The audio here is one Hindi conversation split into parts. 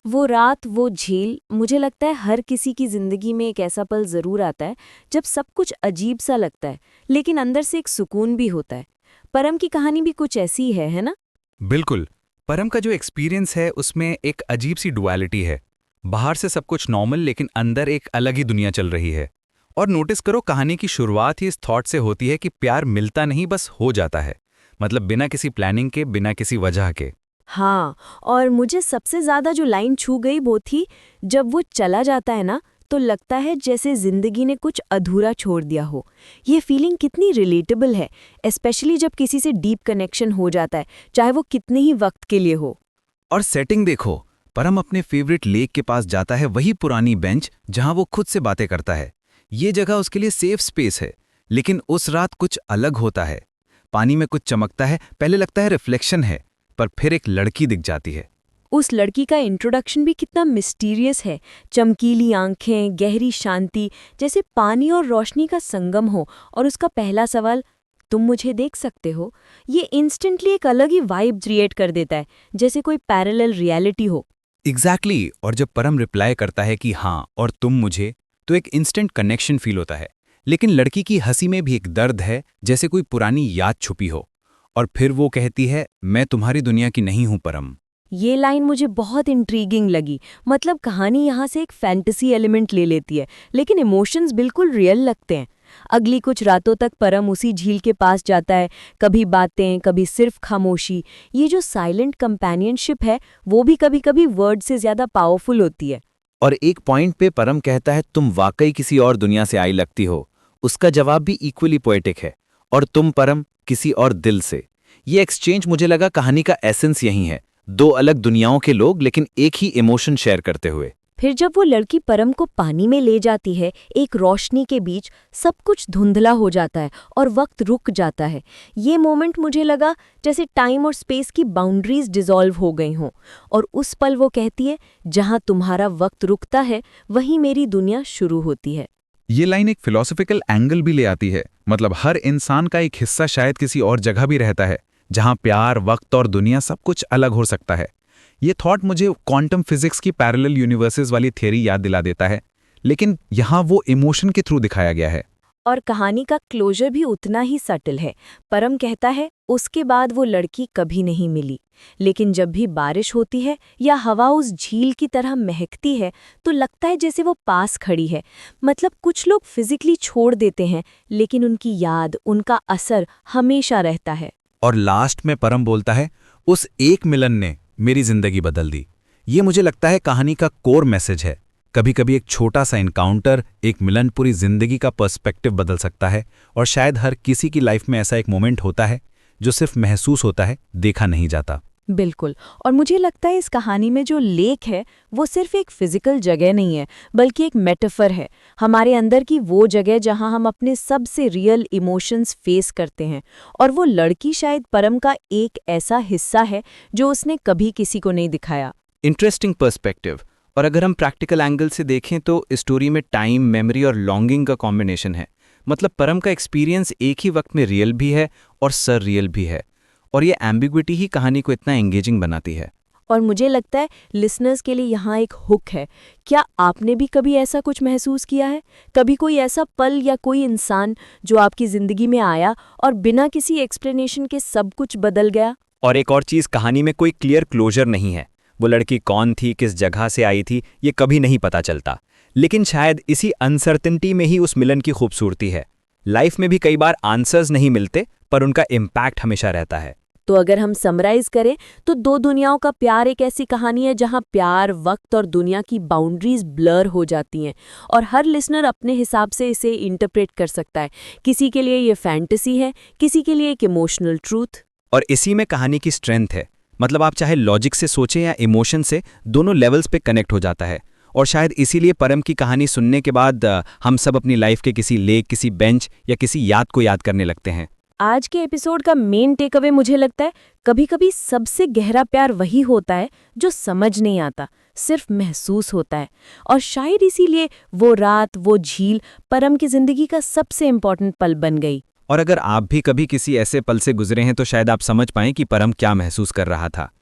वो रात, वो झील, मुझे लगता है हर किसी की जिंदगी में एक ऐसा पल जरूर आता है जब सब कुछ अजीब सा लगता है, लेकिन अंदर से एक सुकून भी होता है। परम की कहानी भी कुछ ऐसी ही है ना? बिल्कुल। परम का जो एक्सपीरियंस है उसमें एक अजीब सी डुअलिटी है। बाहर से सब कुछ नॉर्मल लेकिन अंदर एक अलग ही दुनिया चल रही है। और नोटिस करो कहानी की शुरुआत ही इस थॉट से होती है कि प्यार मिलता नहीं बस हो जाता है। मतलब बिना किसी प्लानिंग के, बिना किसी वजह के। हाँ, और मुझे सबसे ज्यादा जो लाइन छू गई वो थी, जब वो चला जाता है ना, तो लगता है जैसे जिंदगी ने कुछ अधूरा छोड़ दिया हो। ये फीलिंग कितनी रिलेटेबल है, स्पेशली जब किसी से डीप कनेक्शन हो जाता है, चाहे वो कितने ही वक्त के लिए हो। और सेटिंग देखो, परम अपने फेवरेट लेक के पास जाता है, वही पुरानी बेंच जहां वो खुद से बातें करता है। ये जगह उसके लिए सेफ स्पेस है। लेकिन उस रात कुछ अलग होता है। पानी में कुछ चमकता है, पहले लगता है रिफ्लेक्शन है, पर फिर एक लड़की दिख जाती है। उस लड़की का इंट्रोडक्शन भी कितना मिस्टीरियस है। चमकीली आंखें, गहरी शांति, जैसे पानी और रोशनी का संगम हो। और उसका पहला सवाल, तुम मुझे देख सकते हो, ये इंस्टेंटली एक अलग ही वाइब क्रिएट कर देता है, जैसे कोई पैरेलल रियलिटी हो। एग्जैक्टली। और जब परम रिप्लाई करता है कि हाँ और तुम मुझे, तो एक इंस्टेंट कनेक्शन फील होता है। लेकिन लड़की की हंसी में भी एक दर्द है, जैसे कोई पुरानी याद छुपी हो। और फिर वो कहती है, मैं तुम्हारी दुनिया की नहीं हूं परम। ये लाइन मुझे बहुत इंट्रीगिंग लगी। मतलब कहानी यहाँ से एक फैंटेसी एलिमेंट ले लेती है, लेकिन इमोशंस बिल्कुल रियल लगते हैं। अगली कुछ रातों तक परम उसी झील के पास जाता है, कभी बातें, कभी सिर्फ खामोशी। ये जो साइलेंट कंपेनियनशिप है, वो भी कभी-कभी वर्ड से ज्यादा पावरफुल होती है। और एक पॉइंट पे परम कहता है, तुम वाकई किसी और दुनिया से आई लगती हो। उसका जवाब भी इक्वली पोएटिक है, और तुम परम किसी और दिल से। ये एक्सचेंज मुझे लगा कहानी का एसेंस यही है। दो अलग दुनियाओं के लोग लेकिन एक ही इमोशन शेयर करते हुए। फिर जब वो लड़की परम को पानी में ले जाती है, एक रोशनी के बीच, सब कुछ धुंधला हो जाता है और वक्त रुक जाता है। ये मोमेंट मुझे लगा जैसे टाइम और स्पेस की बाउंड्रीज डिसॉल्व हो गई हों। और उस पल वो कहती है, जहां तुम्हारा वक्त रुकता है वहीं मेरी दुनिया शुरू होती है। ये लाइन एक फिलॉसफिकल एंगल भी ले आती है। मतलब हर इंसान का एक हिस्सा शायद किसी और जगह भी रहता है, जहां प्यार, वक्त और दुनिया सब कुछ अलग हो सकता है। ये थॉट मुझे क्वांटम फिजिक्स की पैरेलल यूनिवर्सेस वाली थ्योरी याद दिला देता है, लेकिन यहाँ वो इमोशन के थ्रू दिखाया गया है। और कहानी का क्लोजर भी उतना ही सटल है। परम कहता है, उसके बाद वो लड़की कभी नहीं मिली। लेकिन जब भी बारिश होती है या हवा उस झील की तरह महकती है, तो लगता है जैसे वो पास खड़ी है। मतलब कुछ लोग फिजिकली छोड़ देते हैं, लेकिन उनकी याद, उनका असर हमेशा रहता है। और लास्ट में परम बोलता है, उस एक मिलन ने मेरी जिंदगी बदल दी। ये मुझे लगता है कहानी का कोर मैसेज है। कभी कभी एक छोटा सा इनकाउंटर, एक मिलन पूरी जिंदगी का पर्सपेक्टिव बदल सकता है। और शायद हर किसी की लाइफ में ऐसा एक मोमेंट होता है जो सिर्फ महसूस होता है, देखा नहीं जाता। बिल्कुल। और मुझे लगता है इस कहानी में जो लेक है, वो सिर्फ एक फिजिकल जगह नहीं है, बल्कि एक मेटाफर है। हमारे अंदर की वो जगह जहां हम अपने सबसे रियल इमोशंस फेस करते हैं। और वो लड़की शायद परम का एक ऐसा हिस्सा है जो उसने कभी किसी को नहीं दिखाया। Interesting perspective. और अगर हम प्रैक्टिकल एंगल से देखें तो स्टोरी में टाइम, मेमोरी और लॉन्गिंग का कॉम्बिनेशन है। मतलब परम का एक्सपीरियंस एक ही वक्त में रियल भी है और सर रियल भी है। और ये एम्बिग्विटी ही कहानी को इतना एंगेजिंग बनाती है। और मुझे लगता है लिसनर्स के लिए यहाँ एक हुक है। क्या आपने भी कभी ऐसा कुछ महसूस किया है? कभी कोई ऐसा पल या कोई इंसान जो आपकी जिंदगी में आया और बिना किसी एक्सप्लेनेशन के सब कुछ बदल गया? और एक और चीज, कहानी में कोई क्लियर क्लोजर नहीं है। वो लड़की कौन थी, किस जगह से आई थी, ये कभी नहीं पता चलता। लेकिन शायद इसी अनसर्टेनिटी में ही उस मिलन की खूबसूरती है। लाइफ में भी कई बार आंसर्स नहीं मिलते, पर उनका इम्पैक्ट हमेशा रहता है। तो अगर हम समराइज करें तो दो दुनियाओं का प्यार एक ऐसी कहानी है जहां प्यार, वक्त और दुनिया की बाउंड्रीज ब्लर हो जाती हैं। और हर लिसनर अपने हिसाब से इसे इंटरप्रेट कर सकता है। किसी के लिए ये फैंटेसी है, किसी के लिए एक इमोशनल ट्रूथ। और इसी में कहानी की स्ट्रेंथ है। मतलब आप चाहे लॉजिक से सोचें या इमोशन से, दोनों लेवल्स पे कनेक्ट हो जाता है। और शायद इसीलिए परम की कहानी सुनने के बाद हम सब अपनी लाइफ के किसी लेक, किसी बेंच या किसी याद को याद करने लगते हैं। आज के एपिसोड का मेन टेक अवे मुझे लगता है, कभी-कभी सबसे गहरा प्यार वही होता है जो समझ नहीं आता, सिर्फ महसूस होता है। और शायद इसीलिए वो रात, वो झील परम की जिंदगी का सबसे इम्पोर्टेंट पल बन गई। और अगर आप भी कभी किसी ऐसे पल से गुजरे हैं तो शायद आप समझ पाएं कि परम क्या महसूस कर रहा था।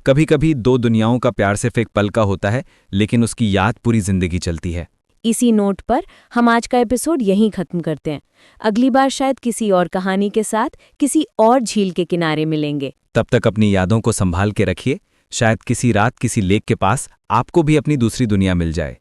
कभी कभी दो दुनियाओं का प्यार सिर्फ एक पल का होता है, लेकिन उसकी याद पूरी जिंदगी चलती है। इसी नोट पर हम आज का एपिसोड यहीं खत्म करते हैं। अगली बार शायद किसी और कहानी के साथ किसी और झील के किनारे मिलेंगे। तब तक अपनी यादों को संभाल के रखिए। शायद किसी रात किसी लेक के पास आपको भी अपनी दूसरी दुनिया मिल जाए।